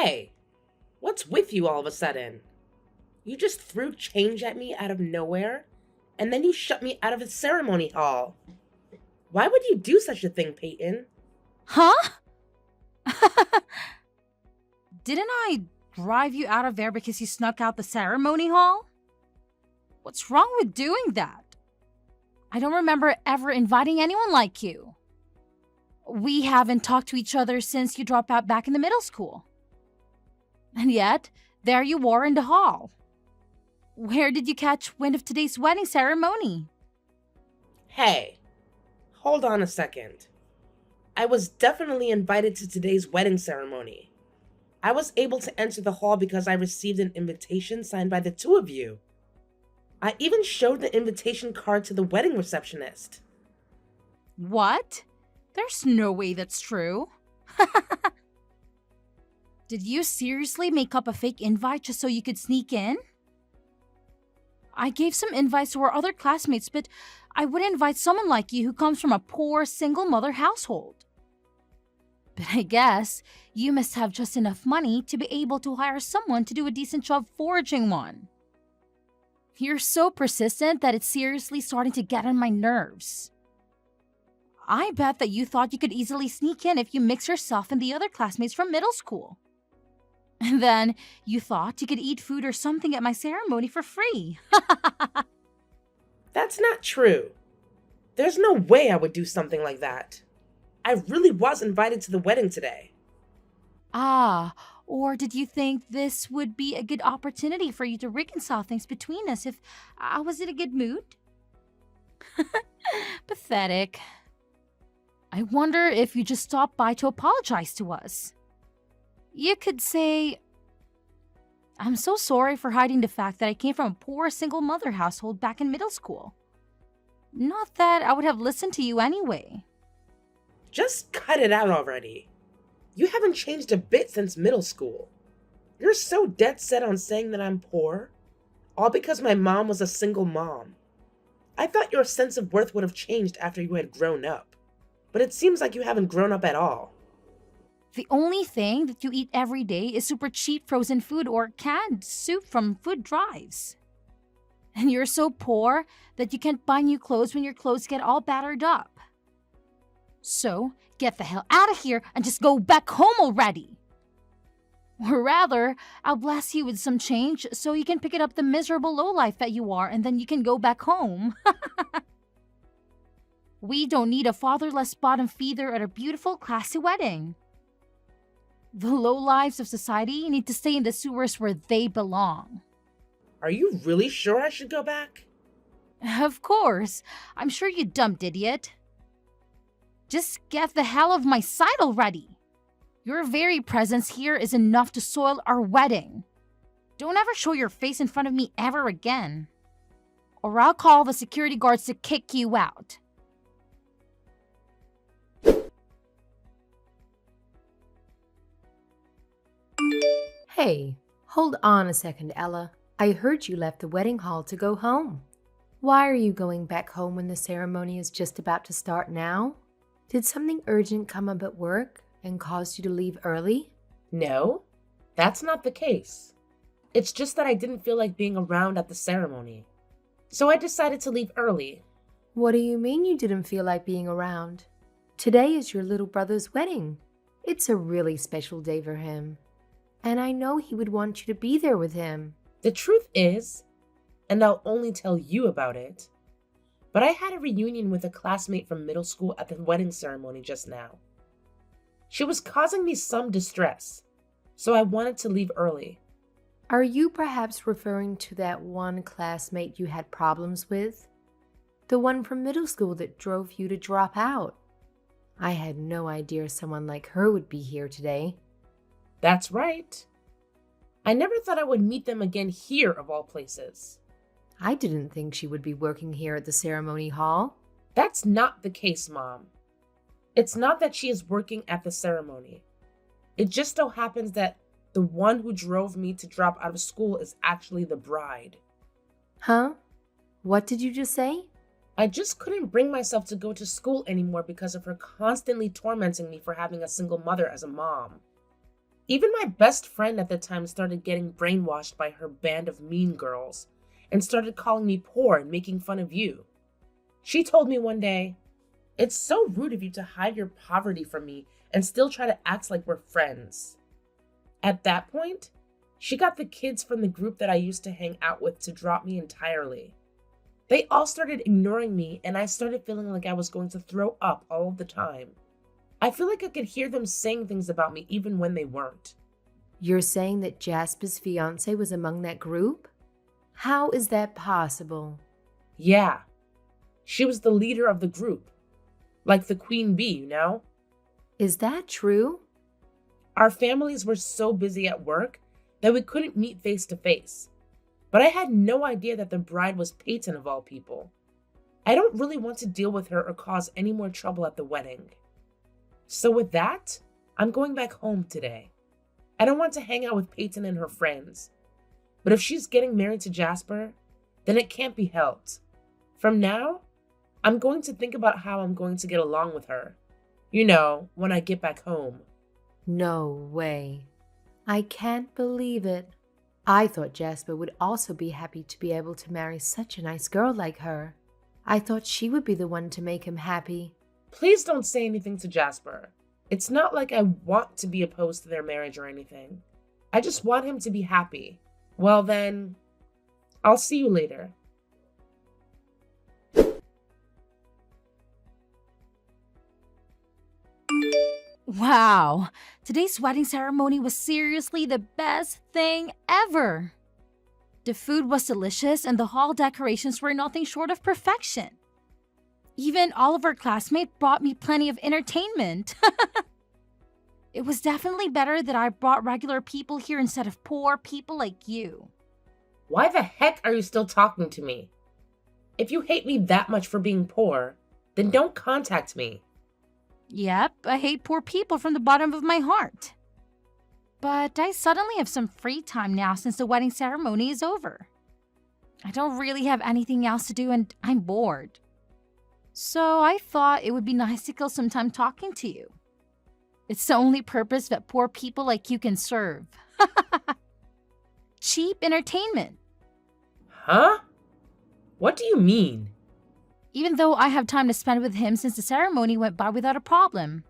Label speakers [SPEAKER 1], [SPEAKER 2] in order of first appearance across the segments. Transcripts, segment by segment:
[SPEAKER 1] Hey, what's with you all of a sudden? You just threw change at me out of nowhere, and then you shut me out of the ceremony hall. Why would you do such a thing, Peyton?
[SPEAKER 2] Huh? Didn't I drive you out of there because you snuck out the ceremony hall? What's wrong with doing that? I don't remember ever inviting anyone like you. We haven't talked to each other since you dropped out back in the middle school. And yet, there you were in the hall. Where did you catch wind of today's wedding ceremony?
[SPEAKER 1] Hey, hold on a second. I was definitely invited to today's wedding ceremony. I was able to enter the hall because I received an invitation signed by the two of you. I even showed the invitation card to the wedding receptionist.
[SPEAKER 2] What? There's no way that's true. Did you seriously make up a fake invite just so you could sneak in? I gave some invites to our other classmates, but I wouldn't invite someone like you who comes from a poor single mother household. But I guess you must have just enough money to be able to hire someone to do a decent job foraging one. You're so persistent that it's seriously starting to get on my nerves. I bet that you thought you could easily sneak in if you mix yourself and the other classmates from middle school. And then you thought you could eat food or something at my ceremony for free.
[SPEAKER 1] That's not true. There's no way I would do something like that. I really was invited to the wedding today.
[SPEAKER 2] Or did you think this would be a good opportunity for you to reconcile things between us if I was in a good mood? Pathetic. I wonder if you just stopped by to apologize to us. You could say, I'm so sorry for hiding the fact that I came from a poor single mother household back in middle school. Not that I would have listened to you anyway.
[SPEAKER 1] Just cut it out already. You haven't changed a bit since middle school. You're so dead set on saying that I'm poor, all because my mom was a single mom. I thought your sense of worth would have changed after you had grown up, but it seems like you haven't grown up at all.
[SPEAKER 2] The only thing that you eat every day is super cheap frozen food or canned soup from food drives. And you're so poor that you can't buy new clothes when your clothes get all battered up. So, get the hell out of here and just go back home already. Or rather, I'll blast you with some change so you can pick it up the miserable lowlife that you are and then you can go back home. We don't need a fatherless bottom feeder at a beautiful, classy wedding. The lowlives of society need to stay in the sewers where they belong.
[SPEAKER 1] Are you really sure I should go back?
[SPEAKER 2] Of course. I'm sure you dumb idiot. Just get the hell off my sight already. Your very presence here is enough to soil our wedding. Don't ever show your face in front of me ever again. Or I'll call the security guards to kick you out.
[SPEAKER 3] Hey, hold on a second, Ella. I heard you left the wedding hall to go home. Why are you going back home when the ceremony is just about to start now? Did something urgent come up at work and caused you to leave early?
[SPEAKER 1] No, that's not the case. It's just that I didn't feel like being around at the ceremony. So I decided to leave early.
[SPEAKER 3] What do you mean you didn't feel like being around? Today is your little brother's wedding. It's a really special day for him. And I know he would want you to be there with him.
[SPEAKER 1] The truth is, and I'll only tell you about it, but I had a reunion with a classmate from middle school at the wedding ceremony just now. She was causing me some distress, so I wanted to leave early.
[SPEAKER 3] Are you perhaps referring to that one classmate you had problems with? The one from middle school that drove you to drop out? I had no idea someone like her would be here today.
[SPEAKER 1] That's right. I never thought I would meet them again here of all places.
[SPEAKER 3] I didn't think she would be working here at the ceremony hall.
[SPEAKER 1] That's not the case, Mom. It's not that she is working at the ceremony. It just so happens that the one who drove me to drop out of school is actually the bride.
[SPEAKER 3] Huh? What did you just say?
[SPEAKER 1] I just couldn't bring myself to go to school anymore because of her constantly tormenting me for having a single mother as a mom. Even my best friend at the time started getting brainwashed by her band of mean girls and started calling me poor and making fun of you. She told me one day, "It's so rude of you to hide your poverty from me and still try to act like we're friends." At that point, she got the kids from the group that I used to hang out with to drop me entirely. They all started ignoring me, and I started feeling like I was going to throw up all of the time. I feel like I could hear them saying things about me even when they weren't.
[SPEAKER 3] You're saying that Jasper's fiance was among that group? How is that possible?
[SPEAKER 1] Yeah, she was the leader of the group. Like the queen bee, you know?
[SPEAKER 3] Is that true?
[SPEAKER 1] Our families were so busy at work that we couldn't meet face to face. But I had no idea that the bride was Peyton of all people. I don't really want to deal with her or cause any more trouble at the wedding. So with that, I'm going back home today. I don't want to hang out with Peyton and her friends. But if she's getting married to Jasper, then it can't be helped. From now, I'm going to think about how I'm going to get along with her. You know, when I get back home.
[SPEAKER 3] No way. I can't believe it. I thought Jasper would also be happy to be able to marry such a nice girl like her. I thought she would be the one to make him happy.
[SPEAKER 1] Please don't say anything to Jasper. It's not like I want to be opposed to their marriage or anything. I just want him to be happy. Well then, I'll see you later.
[SPEAKER 2] Wow, today's wedding ceremony was seriously the best thing ever. The food was delicious and the hall decorations were nothing short of perfection. Even all of our classmates brought me plenty of entertainment. It was definitely better that I brought regular people here instead of poor people like you.
[SPEAKER 1] Why the heck are you still talking to me? If you hate me that much for being poor, then don't contact me.
[SPEAKER 2] Yep, I hate poor people from the bottom of my heart. But I suddenly have some free time now since the wedding ceremony is over. I don't really have anything else to do and I'm bored. So I thought it would be nice to kill some time talking to you. It's the only purpose that poor people like you can serve. Cheap entertainment.
[SPEAKER 1] Huh? What do you mean?
[SPEAKER 2] Even though I have time to spend with him since the ceremony went by without a problem.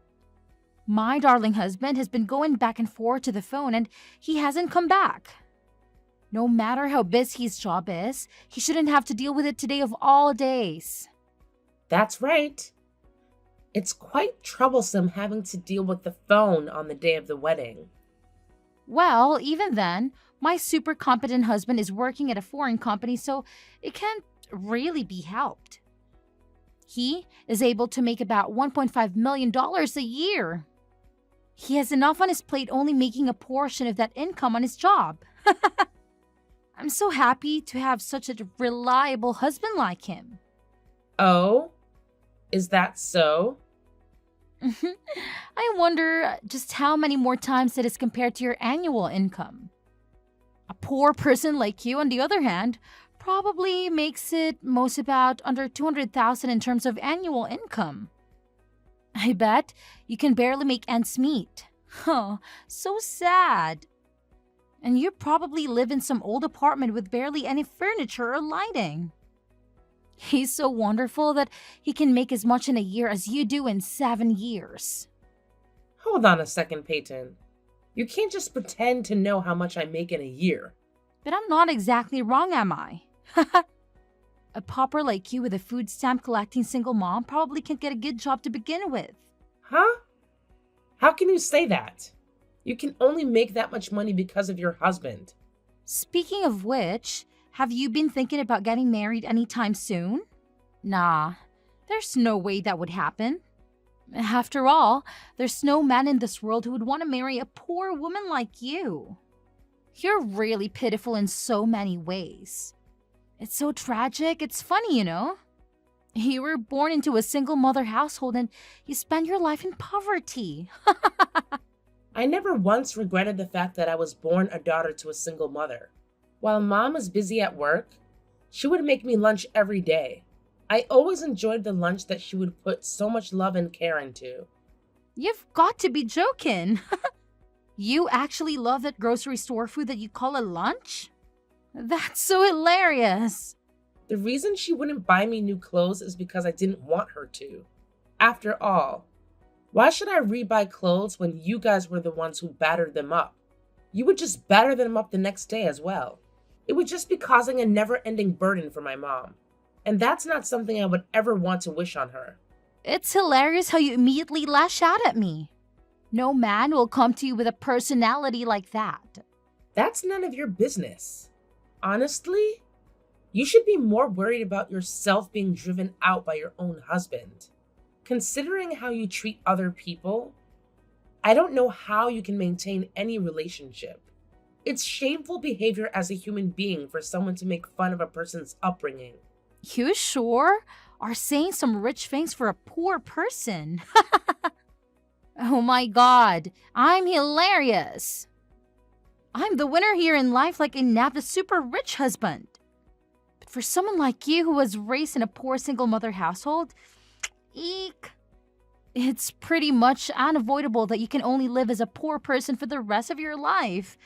[SPEAKER 2] My darling husband has been going back and forth to the phone and he hasn't come back. No matter how busy his job is, he shouldn't have to deal with it today of all days.
[SPEAKER 1] That's right. It's quite troublesome having to deal with the phone on the day of the wedding.
[SPEAKER 2] Well, even then, my super competent husband is working at a foreign company, so it can't really be helped. He is able to make about $1.5 million a year. He has enough on his plate only making a portion of that income on his job. I'm so happy to have such a reliable husband like him.
[SPEAKER 1] Oh? Is that so?
[SPEAKER 2] I wonder just how many more times it is compared to your annual income. A poor person like you, on the other hand, probably makes it most about under $200,000 in terms of annual income. I bet you can barely make ends meet. Oh, so sad. And you probably live in some old apartment with barely any furniture or lighting. He's so wonderful that he can make as much in a year as you do in 7 years.
[SPEAKER 1] Hold on a second, Peyton. You can't just pretend to know how much I make in a year.
[SPEAKER 2] But I'm not exactly wrong, am I? A pauper like you with a food stamp collecting single mom probably can't get a good job to begin with.
[SPEAKER 1] Huh? How can you say that? You can only make that much money because of your husband.
[SPEAKER 2] Speaking of which, have you been thinking about getting married anytime soon? Nah, there's no way that would happen. After all, there's no man in this world who would want to marry a poor woman like you. You're really pitiful in so many ways. It's so tragic, it's funny, you know? You were born into a single mother household and you spend your life in poverty.
[SPEAKER 1] I never once regretted the fact that I was born a daughter to a single mother. While mom was busy at work, she would make me lunch every day. I always enjoyed the lunch that she would put so much love and care into.
[SPEAKER 2] You've got to be joking. You actually love that grocery store food that you call a lunch? That's so hilarious.
[SPEAKER 1] The reason she wouldn't buy me new clothes is because I didn't want her to. After all, why should I rebuy clothes when you guys were the ones who battered them up? You would just batter them up the next day as well. It would just be causing a never-ending burden for my mom. And that's not something I would ever want to wish on her.
[SPEAKER 2] It's hilarious how you immediately lash out at me. No man will come to you with a personality like that.
[SPEAKER 1] That's none of your business. Honestly, you should be more worried about yourself being driven out by your own husband. Considering how you treat other people, I don't know how you can maintain any relationship. It's shameful behavior as a human being for someone to make fun of a person's upbringing.
[SPEAKER 2] You sure are saying some rich things for a poor person. Oh my god, I'm hilarious. I'm the winner here in life like I nabbed a super rich husband. But for someone like you who was raised in a poor single mother household, eek. It's pretty much unavoidable that you can only live as a poor person for the rest of your life.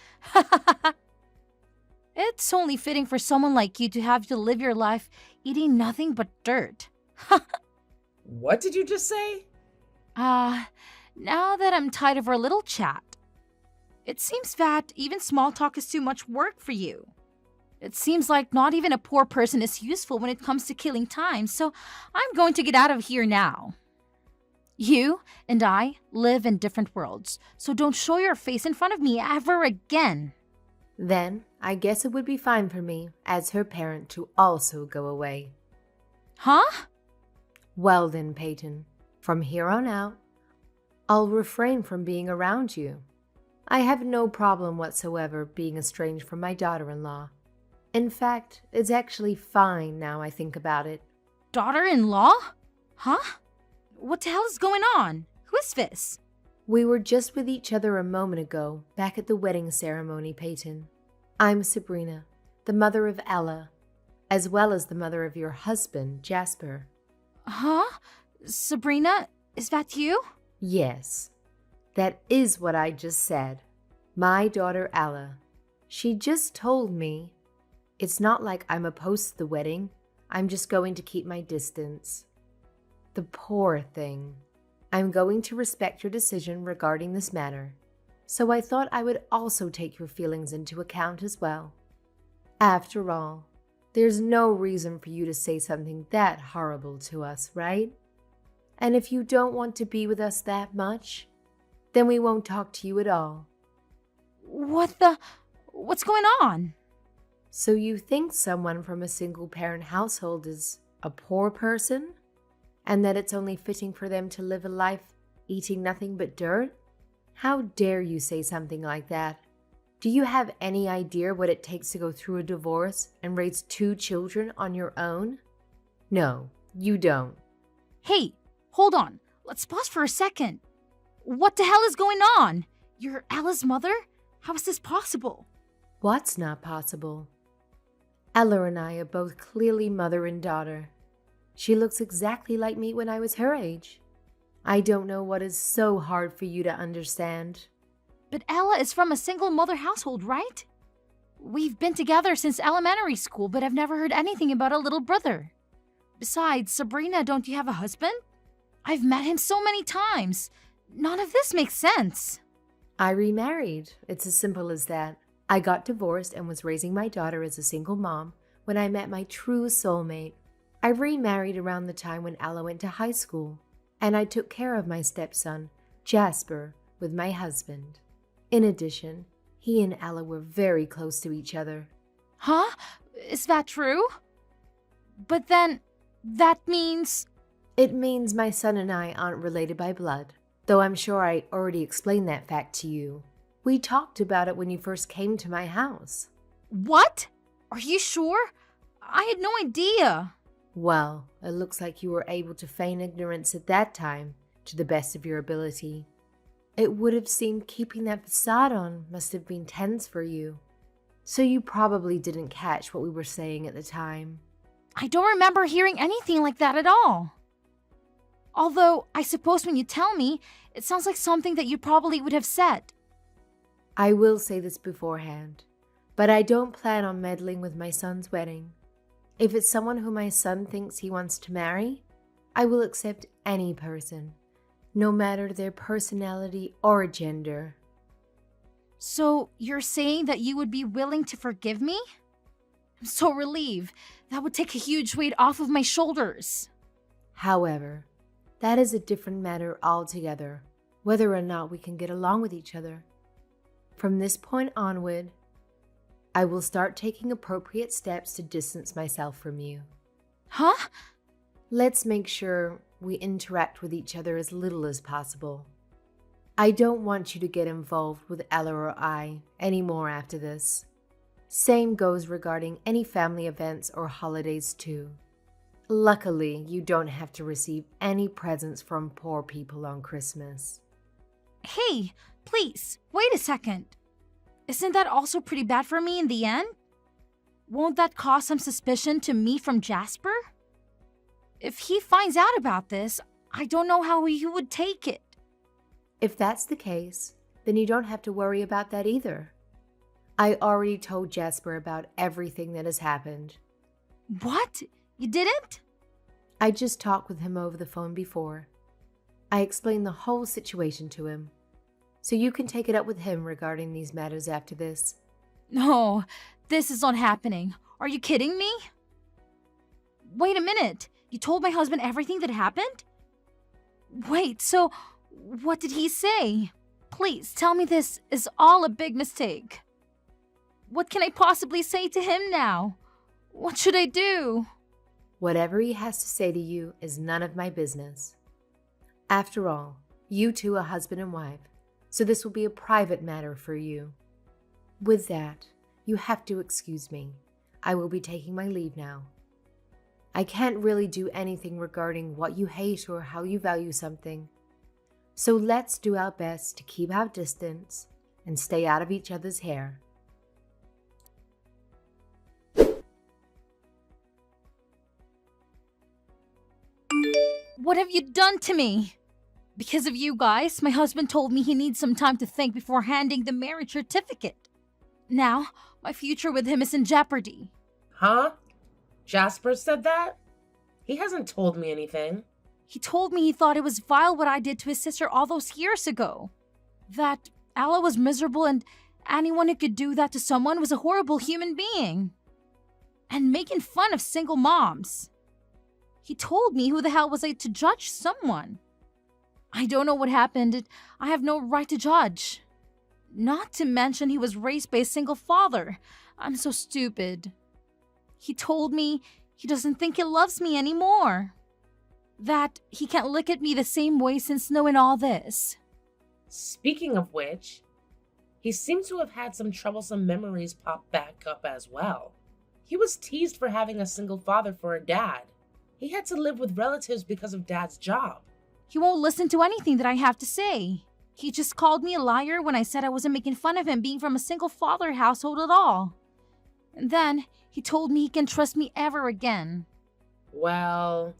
[SPEAKER 2] It's only fitting for someone like you to have to live your life eating nothing but dirt.
[SPEAKER 1] What did you just say?
[SPEAKER 2] Now that I'm tired of our little chat, it seems that even small talk is too much work for you. It seems like not even a poor person is useful when it comes to killing time, so I'm going to get out of here now. You and I live in different worlds, so don't show your face in front of me ever again.
[SPEAKER 3] Then I guess it would be fine for me, as her parent, to also go away.
[SPEAKER 2] Huh?
[SPEAKER 3] Well then, Peyton, from here on out, I'll refrain from being around you. I have no problem whatsoever being estranged from my daughter-in-law. In fact, it's actually fine now I think about it.
[SPEAKER 2] Daughter-in-law? Huh? What the hell is going on? Who is this?
[SPEAKER 3] We were just with each other a moment ago, back at the wedding ceremony, Peyton. I'm Sabrina, the mother of Ella, as well as the mother of your husband, Jasper.
[SPEAKER 2] Huh? Sabrina, is that you?
[SPEAKER 3] Yes, that is what I just said. My daughter Ella. She just told me it's not like I'm opposed to the wedding. I'm just going to keep my distance. The poor thing. I'm going to respect your decision regarding this matter, so I thought I would also take your feelings into account as well. After all, there's no reason for you to say something that horrible to us, right? And if you don't want to be with us that much, then we won't talk to you at all.
[SPEAKER 2] What's going on?
[SPEAKER 3] So you think someone from a single-parent household is a poor person? And that it's only fitting for them to live a life eating nothing but dirt? How dare you say something like that? Do you have any idea what it takes to go through a divorce and raise 2 children on your own? No, you don't.
[SPEAKER 2] Hey, hold on. Let's pause for a second. What the hell is going on? You're Ella's mother? How is this possible?
[SPEAKER 3] What's not possible? Ella and I are both clearly mother and daughter. She looks exactly like me when I was her age. I don't know what is so hard for you to understand.
[SPEAKER 2] But Ella is from a single mother household, right? We've been together since elementary school, but I've never heard anything about a little brother. Besides, Sabrina, don't you have a husband? I've met him so many times. None of this makes sense.
[SPEAKER 3] I remarried. It's as simple as that. I got divorced and was raising my daughter as a single mom when I met my true soulmate. I remarried around the time when Ella went to high school, and I took care of my stepson, Jasper, with my husband. In addition, he and Ella were very close to each other.
[SPEAKER 2] Huh? Is that true? But then, that means...
[SPEAKER 3] It means my son and I aren't related by blood, though I'm sure I already explained that fact to you. We talked about it when you first came to my house.
[SPEAKER 2] What? Are you sure? I had no idea.
[SPEAKER 3] Well, it looks like you were able to feign ignorance at that time, to the best of your ability. It would have seemed keeping that facade on must have been tense for you. So you probably didn't catch what we were saying at the time.
[SPEAKER 2] I don't remember hearing anything like that at all. Although, I suppose when you tell me, it sounds like something that you probably would have said.
[SPEAKER 3] I will say this beforehand, but I don't plan on meddling with my son's wedding. If it's someone who my son thinks he wants to marry, I will accept any person, no matter their personality or gender.
[SPEAKER 2] So you're saying that you would be willing to forgive me? I'm so relieved. That would take a huge weight off of my shoulders.
[SPEAKER 3] However, that is a different matter altogether, whether or not we can get along with each other. From this point onward, I will start taking appropriate steps to distance myself from you.
[SPEAKER 2] Huh?
[SPEAKER 3] Let's make sure we interact with each other as little as possible. I don't want you to get involved with Ella or I anymore after this. Same goes regarding any family events or holidays too. Luckily, you don't have to receive any presents from poor people on Christmas.
[SPEAKER 2] Hey, please, wait a second. Isn't that also pretty bad for me in the end? Won't that cause some suspicion to me from Jasper? If he finds out about this, I don't know how he would take it.
[SPEAKER 3] If that's the case, then you don't have to worry about that either. I already told Jasper about everything that has happened.
[SPEAKER 2] What? You didn't?
[SPEAKER 3] I just talked with him over the phone before. I explained the whole situation to him. So you can take it up with him regarding these matters after this.
[SPEAKER 2] No, this is not happening. Are you kidding me? Wait a minute. You told my husband everything that happened? Wait, so what did he say? Please tell me this is all a big mistake. What can I possibly say to him now? What should I do?
[SPEAKER 3] Whatever he has to say to you is none of my business. After all, you two are husband and wife, so this will be a private matter for you. With that, you have to excuse me. I will be taking my leave now. I can't really do anything regarding what you hate or how you value something. So let's do our best to keep our distance and stay out of each other's hair.
[SPEAKER 2] What have you done to me? Because of you guys, my husband told me he needs some time to think before handing the marriage certificate. Now, my future with him is in jeopardy.
[SPEAKER 1] Huh? Jasper said that? He hasn't told me anything.
[SPEAKER 2] He told me he thought it was vile what I did to his sister all those years ago. That Ella was miserable and anyone who could do that to someone was a horrible human being. And making fun of single moms. He told me who the hell was I to judge someone? I don't know what happened and I have no right to judge. Not to mention he was raised by a single father. I'm so stupid. He told me he doesn't think he loves me anymore. That he can't look at me the same way since knowing all this.
[SPEAKER 1] Speaking of which, he seems to have had some troublesome memories pop back up as well. He was teased for having a single father for a dad. He had to live with relatives because of Dad's job.
[SPEAKER 2] He won't listen to anything that I have to say. He just called me a liar when I said I wasn't making fun of him being from a single father household at all. And then he told me he can trust me ever again.
[SPEAKER 1] Well,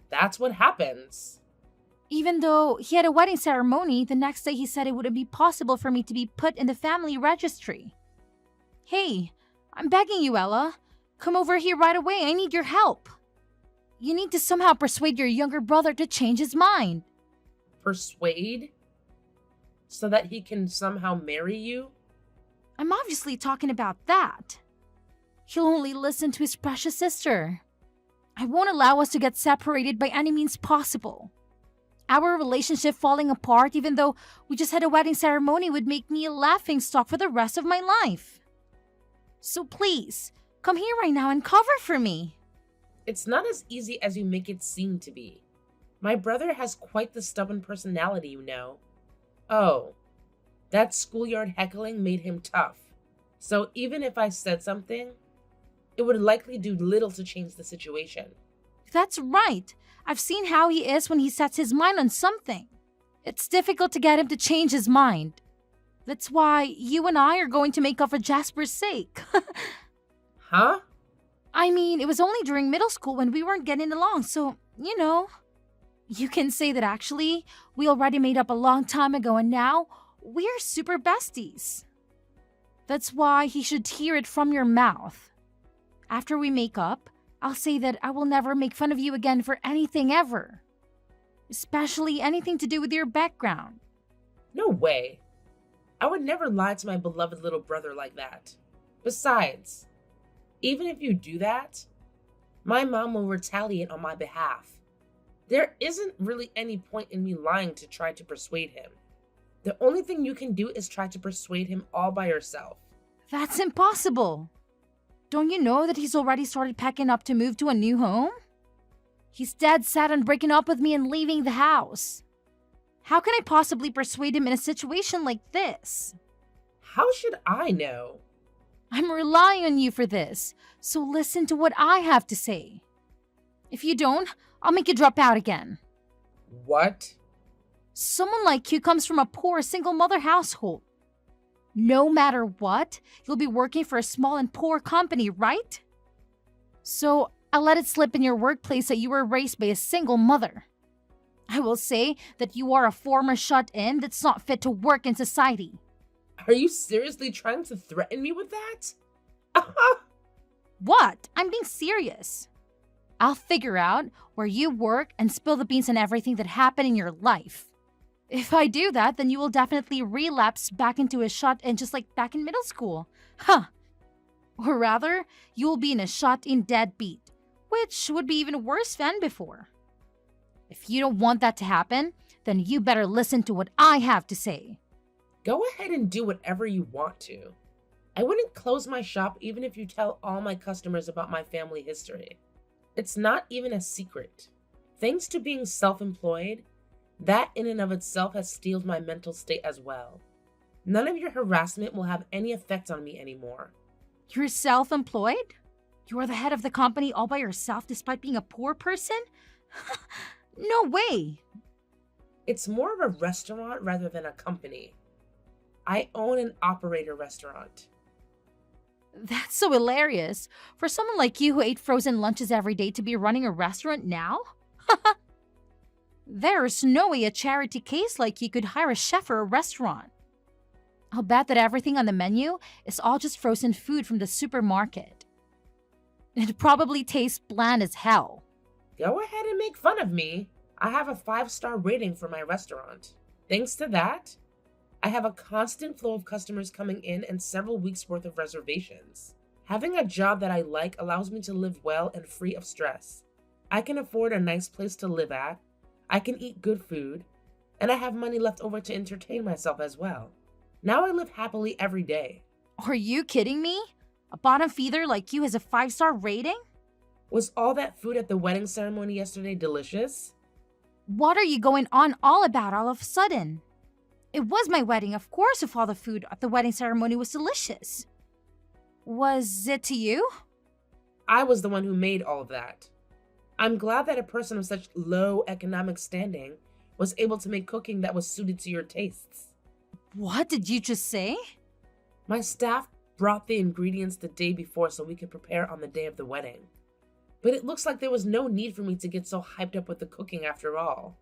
[SPEAKER 1] that's what happens.
[SPEAKER 2] Even though he had a wedding ceremony, the next day he said it wouldn't be possible for me to be put in the family registry. Hey, I'm begging you, Ella. Come over here right away. I need your help. You need to somehow persuade your younger brother to change his mind.
[SPEAKER 1] Persuade? So that he can somehow marry you?
[SPEAKER 2] I'm obviously talking about that. He'll only listen to his precious sister. I won't allow us to get separated by any means possible. Our relationship falling apart, even though we just had a wedding ceremony, would make me a laughingstock for the rest of my life. So please, come here right now and cover for me.
[SPEAKER 1] It's not as easy as you make it seem to be. My brother has quite the stubborn personality, you know. Oh, that schoolyard heckling made him tough. So even if I said something, it would likely do little to change the situation.
[SPEAKER 2] That's right. I've seen how he is when he sets his mind on something. It's difficult to get him to change his mind. That's why you and I are going to make up for Jasper's sake.
[SPEAKER 1] Huh?
[SPEAKER 2] I mean, it was only during middle school when we weren't getting along, so, you know. You can say that actually, we already made up a long time ago and now, we're super besties. That's why he should hear it from your mouth. After we make up, I'll say that I will never make fun of you again for anything ever. Especially anything to do with your background.
[SPEAKER 1] No way. I would never lie to my beloved little brother like that. Besides, even if you do that, my mom will retaliate on my behalf. There isn't really any point in me lying to try to persuade him. The only thing you can do is try to persuade him all by yourself.
[SPEAKER 2] That's impossible. Don't you know that he's already started packing up to move to a new home? He's dead set on breaking up with me and leaving the house. How can I possibly persuade him in a situation like this?
[SPEAKER 1] How should I know?
[SPEAKER 2] I'm relying on you for this, so listen to what I have to say. If you don't, I'll make you drop out again.
[SPEAKER 1] What?
[SPEAKER 2] Someone like you comes from a poor single mother household. No matter what, you'll be working for a small and poor company, right? So I'll let it slip in your workplace that you were raised by a single mother. I will say that you are a former shut-in that's not fit to work in society.
[SPEAKER 1] Are you seriously trying to threaten me with that?
[SPEAKER 2] What? I'm being serious. I'll figure out where you work and spill the beans on everything that happened in your life. If I do that, then you will definitely relapse back into a shut-in just like back in middle school. Huh. Or rather, you will be in a shut-in deadbeat, which would be even worse than before. If you don't want that to happen, then you better listen to what I have to say.
[SPEAKER 1] Go ahead and do whatever you want to. I wouldn't close my shop even if you tell all my customers about my family history. It's not even a secret. Thanks to being self-employed, that in and of itself has steeled my mental state as well. None of your harassment will have any effect on me anymore.
[SPEAKER 2] You're self-employed? You are the head of the company all by yourself despite being a poor person? No way!
[SPEAKER 1] It's more of a restaurant rather than a company. I own and operate a restaurant.
[SPEAKER 2] That's so hilarious. For someone like you who ate frozen lunches every day to be running a restaurant now? There's no way a charity case like you could hire a chef for a restaurant. I'll bet that everything on the menu is all just frozen food from the supermarket. It probably tastes bland as hell.
[SPEAKER 1] Go ahead and make fun of me. I have a 5-star rating for my restaurant. Thanks to that, I have a constant flow of customers coming in and several weeks worth of reservations. Having a job that I like allows me to live well and free of stress. I can afford a nice place to live at, I can eat good food, and I have money left over to entertain myself as well. Now I live happily every day.
[SPEAKER 2] Are you kidding me? A bottom feeder like you has a 5-star rating?
[SPEAKER 1] Was all that food at the wedding ceremony yesterday delicious?
[SPEAKER 2] What are you going on all about all of a sudden? It was my wedding, of course, if all the food at the wedding ceremony was delicious. Was it to you?
[SPEAKER 1] I was the one who made all of that. I'm glad that a person of such low economic standing was able to make cooking that was suited to your tastes.
[SPEAKER 2] What did you just say?
[SPEAKER 1] My staff brought the ingredients the day before so we could prepare on the day of the wedding. But it looks like there was no need for me to get so hyped up with the cooking after all.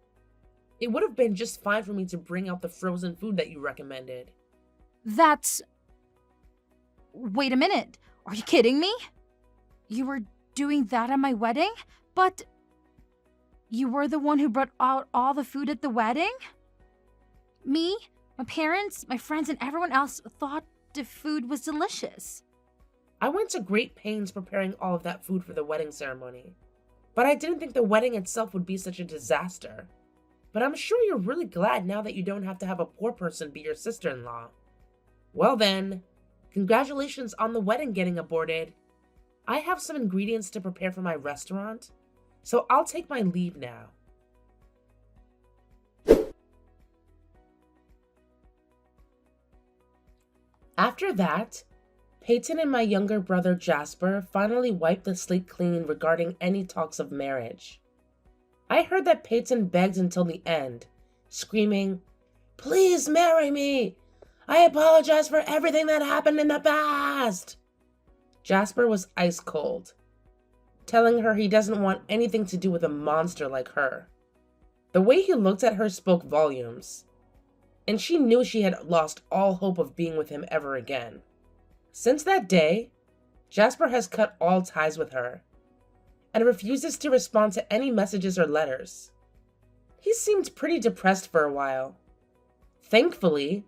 [SPEAKER 1] It would have been just fine for me to bring out the frozen food that you recommended.
[SPEAKER 2] That's... Wait a minute. Are you kidding me? You were doing that at my wedding? But... You were the one who brought out all the food at the wedding? Me, my parents, my friends, and everyone else thought the food was delicious.
[SPEAKER 1] I went to great pains preparing all of that food for the wedding ceremony. But I didn't think the wedding itself would be such a disaster. But I'm sure you're really glad now that you don't have to have a poor person be your sister-in-law. Well then, congratulations on the wedding getting aborted. I have some ingredients to prepare for my restaurant, so I'll take my leave now. After that, Peyton and my younger brother Jasper finally wiped the slate clean regarding any talks of marriage. I heard that Peyton begged until the end, screaming, "Please marry me! I apologize for everything that happened in the past!" Jasper was ice cold, telling her he doesn't want anything to do with a monster like her. The way he looked at her spoke volumes. and she knew she had lost all hope of being with him ever again. Since that day, Jasper has cut all ties with her and refuses to respond to any messages or letters. He seemed pretty depressed for a while. Thankfully,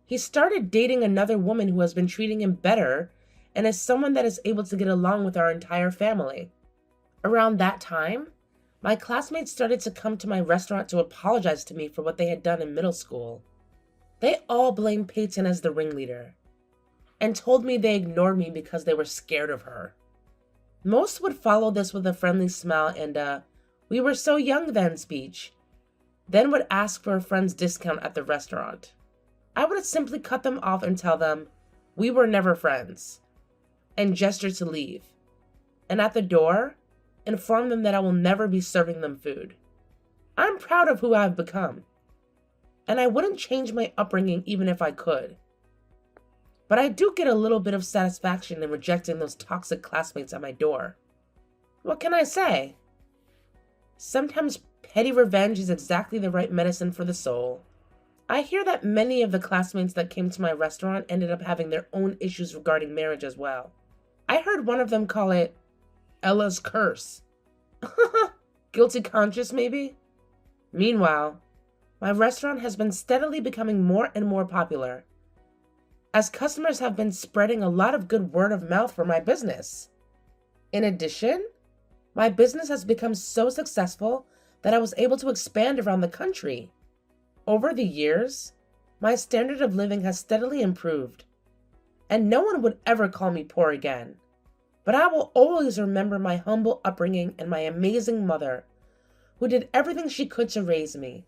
[SPEAKER 1] he started dating another woman who has been treating him better and is someone that is able to get along with our entire family. Around that time, my classmates started to come to my restaurant to apologize to me for what they had done in middle school. They all blamed Peyton as the ringleader and told me they ignored me because they were scared of her. Most would follow this with a friendly smile and "we were so young then" speech, then would ask for a friend's discount at the restaurant. I would simply cut them off and tell them we were never friends, and gesture to leave, and at the door, inform them that I will never be serving them food. I'm proud of who I've become, and I wouldn't change my upbringing even if I could. But I do get a little bit of satisfaction in rejecting those toxic classmates at my door. What can I say? Sometimes petty revenge is exactly the right medicine for the soul. I hear that many of the classmates that came to my restaurant ended up having their own issues regarding marriage as well. I heard one of them call it Ella's curse. Guilty conscience, maybe? Meanwhile, my restaurant has been steadily becoming more and more popular, as customers have been spreading a lot of good word of mouth for my business. In addition, my business has become so successful that I was able to expand around the country. Over the years, my standard of living has steadily improved, and no one would ever call me poor again. But I will always remember my humble upbringing and my amazing mother, who did everything she could to raise me.